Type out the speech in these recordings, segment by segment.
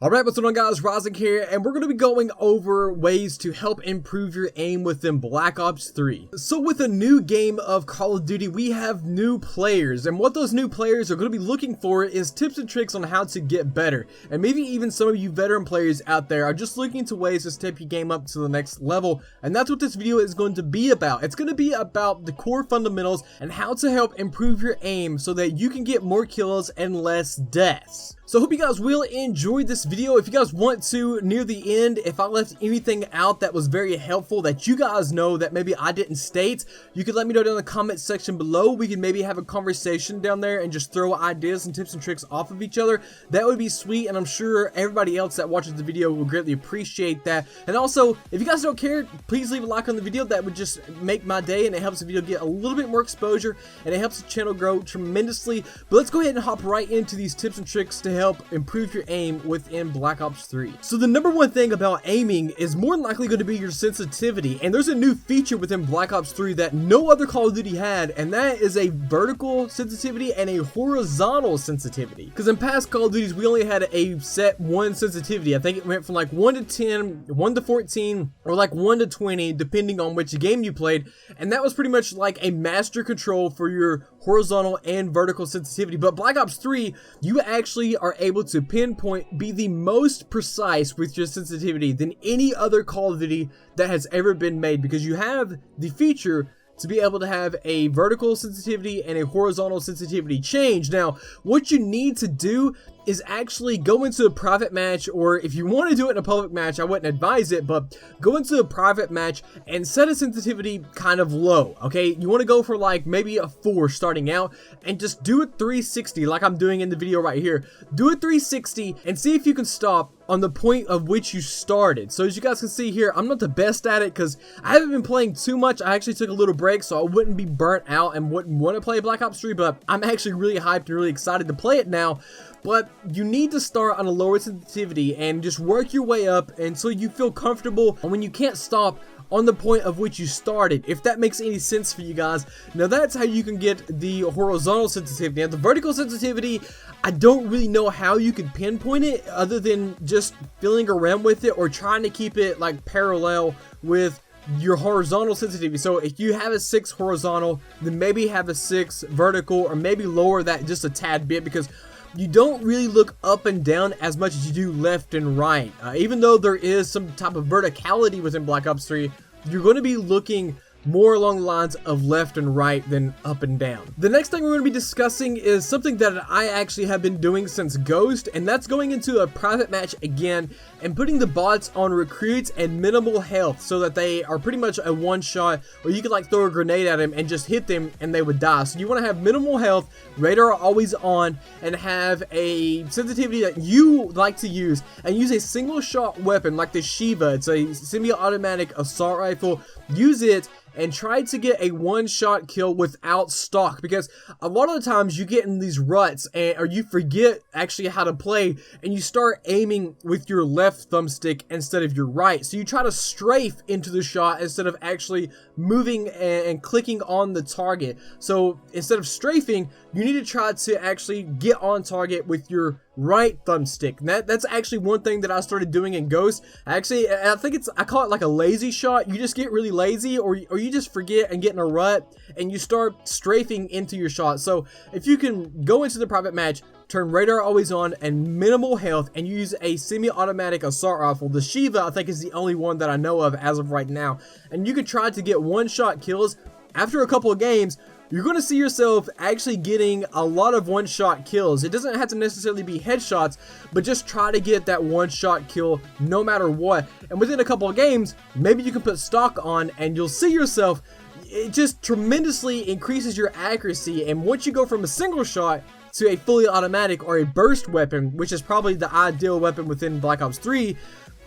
Alright, what's going on guys, Rising here, and we're going to be going over ways to help improve your aim within Black Ops 3. So with a new game of Call of Duty, we have new players, and what those new players are going to be looking for is tips and tricks on how to get better. And maybe even some of you veteran players out there are just looking to ways to step your game up to the next level, and that's what this video is going to be about. It's going to be about the core fundamentals and how to help improve your aim so that you can get more kills and less deaths. So I hope you guys will enjoy this video. If you guys want to, near the end, if I left anything out that was very helpful that you guys know that maybe I didn't state, you could let me know down in the comment section below. We can maybe have a conversation down there and just throw ideas and tips and tricks off of each other. That would be sweet, and I'm sure everybody else that watches the video will greatly appreciate that. And also, if you guys don't care, please leave a like on the video. That would just make my day, and it helps the video get a little bit more exposure, and it helps the channel grow tremendously. But let's go ahead and hop right into these tips and tricks to help improve your aim within Black Ops 3. So the number one thing about aiming is more than likely going to be your sensitivity, and there's a new feature within Black Ops 3 that no other Call of Duty had, and that is a vertical sensitivity and a horizontal sensitivity. Because in past Call of Duties we only had a set one sensitivity. I think it went from like 1 to 10, 1 to 14, or like 1 to 20 depending on which game you played, and that was pretty much like a master control for your horizontal and vertical sensitivity. But Black Ops 3, you actually are able to pinpoint, be the most precise with your sensitivity than any other Call of Duty that has ever been made, because you have the feature to be able to have a vertical sensitivity and a horizontal sensitivity change. Now, what you need to do is actually go into a private match, or if you want to do it in a public match, I wouldn't advise it, but go into a private match and set a sensitivity kind of low, okay? You want to go for like maybe a 4 starting out, and just do it 360 like I'm doing in the video right here. Do it 360 and see if you can stop on the point of which you started. So as you guys can see here, I'm not the best at it because I haven't been playing too much. I actually took a little break so I wouldn't be burnt out and wouldn't want to play Black Ops 3, but I'm actually really hyped and really excited to play it now. But you need to start on a lower sensitivity and just work your way up until you feel comfortable, and when you can't stop on the point of which you started, if that makes any sense for you guys. Now that's how you can get the horizontal sensitivity. Now the vertical sensitivity, I don't really know how you can pinpoint it other than just feeling around with it or trying to keep it like parallel with your horizontal sensitivity. So if you have a 6 horizontal, then maybe have a 6 vertical, or maybe lower that just a tad bit, because you don't really look up and down as much as you do left and right. Even though there is some type of verticality within Black Ops 3, you're going to be looking more along the lines of left and right than up and down. The next thing we're going to be discussing is something that I actually have been doing since Ghost, and that's going into a private match again and putting the bots on recruits and minimal health so that they are pretty much a one shot, or you could like throw a grenade at them and just hit them and they would die. So you want to have minimal health, radar always on, and have a sensitivity that you like to use, and use a single shot weapon like the Shiva. It's a semi-automatic assault rifle. Use it and try to get a one-shot kill without stock, because a lot of the times you get in these ruts or you forget actually how to play, and you start aiming with your left thumbstick instead of your right. So you try to strafe into the shot instead of actually moving and clicking on the target. So instead of strafing, you need to try to actually get on target with your right thumbstick. And that's actually one thing that I started doing in Ghost. Actually, I think I call it like a lazy shot. You just get really lazy, or you just forget and get in a rut, and you start strafing into your shot. So if you can go into the private match, turn radar always on and minimal health, and use a semi-automatic assault rifle. The Shiva, I think, is the only one that I know of as of right now. And you can try to get one-shot kills. After a couple of games, you're going to see yourself actually getting a lot of one-shot kills. It doesn't have to necessarily be headshots, but just try to get that one-shot kill no matter what. And within a couple of games, maybe you can put stock on, and you'll see yourself, it just tremendously increases your accuracy. And once you go from a single shot to a fully automatic or a burst weapon, which is probably the ideal weapon within Black Ops 3,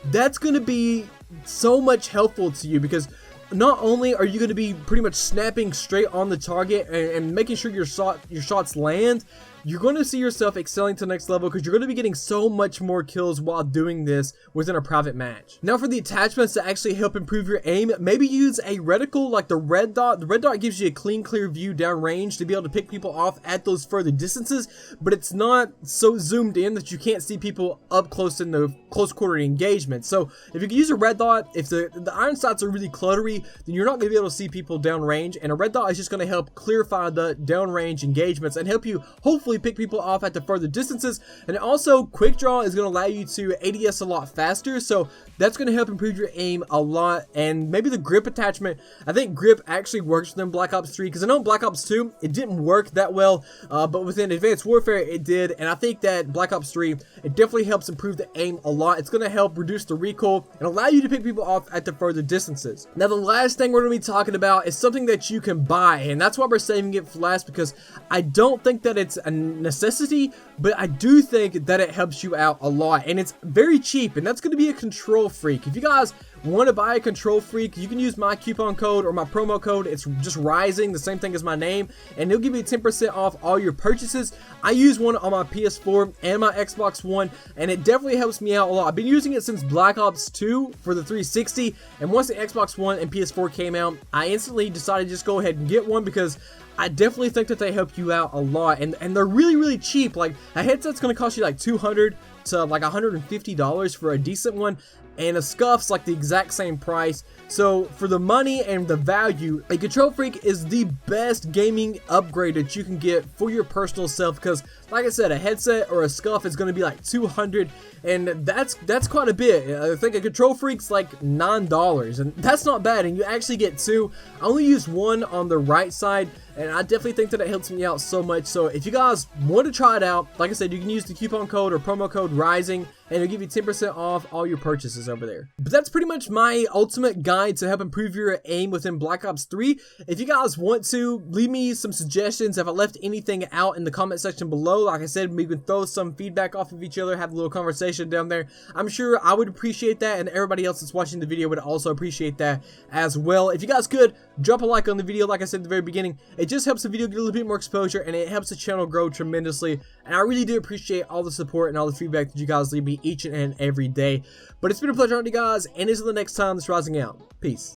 that's going to be so much helpful to you, because not only are you going to be pretty much snapping straight on the target and making sure your shots land, you're going to see yourself excelling to the next level because you're going to be getting so much more kills while doing this within a private match. Now for the attachments to actually help improve your aim, maybe use a reticle like the red dot. The red dot gives you a clean, clear view downrange to be able to pick people off at those further distances, but it's not so zoomed in that you can't see people up close in the close quarter engagement. So if you can use a red dot, if the iron sights are really cluttery, then you're not going to be able to see people downrange, and a red dot is just going to help clarify the downrange engagements and help you hopefully pick people off at the further distances. And also quick draw is going to allow you to ADS a lot faster, so that's going to help improve your aim a lot. And maybe the grip attachment, I think grip actually works within Black Ops 3, because I know in Black Ops 2 it didn't work that well, but within Advanced Warfare it did, and I think that Black Ops 3, it definitely helps improve the aim a lot. It's going to help reduce the recoil and allow you to pick people off at the further distances. Now the last thing we're going to be talking about is something that you can buy, and that's why we're saving it for last, because I don't think that it's a necessity, but I do think that it helps you out a lot, and it's very cheap, and that's going to be a Control Freak. If you guys want to buy a Control Freak, you can use my coupon code or my promo code. It's just Rising, the same thing as my name, and it'll give you 10% off all your purchases. I use one on my PS4 and my Xbox One, and it definitely helps me out a lot. I've been using it since Black Ops 2 for the 360, and once the Xbox One and PS4 came out, I instantly decided to just go ahead and get one, because I definitely think that they help you out a lot, and they're really, really cheap. Like, a headset's going to cost you like $200 to like $150 for a decent one, and a scuff's like the exact same price. So for the money and the value, a Control Freak is the best gaming upgrade that you can get for your personal self, because like I said, a headset or a scuff is going to be like $200, and that's quite a bit. I think a Control Freak's like $9, and that's not bad, and you actually get two. I only use one on the right side, and I definitely think that it helps me out so much. So if you guys want to try it out, like I said, you can use the coupon code or promo code Rising, and it'll give you 10% off all your purchases over there. But that's pretty much my ultimate guide to help improve your aim within Black Ops 3. If you guys want to, leave me some suggestions. If I left anything out in the comment section below, like I said, we can throw some feedback off of each other, have a little conversation down there. I'm sure I would appreciate that, and everybody else that's watching the video would also appreciate that as well. If you guys could, drop a like on the video. Like I said at the very beginning, it just helps the video get a little bit more exposure, and it helps the channel grow tremendously. And I really do appreciate all the support and all the feedback that you guys leave me each and every day. But it's been a pleasure on you guys, and until the next time, this Rising out. Peace.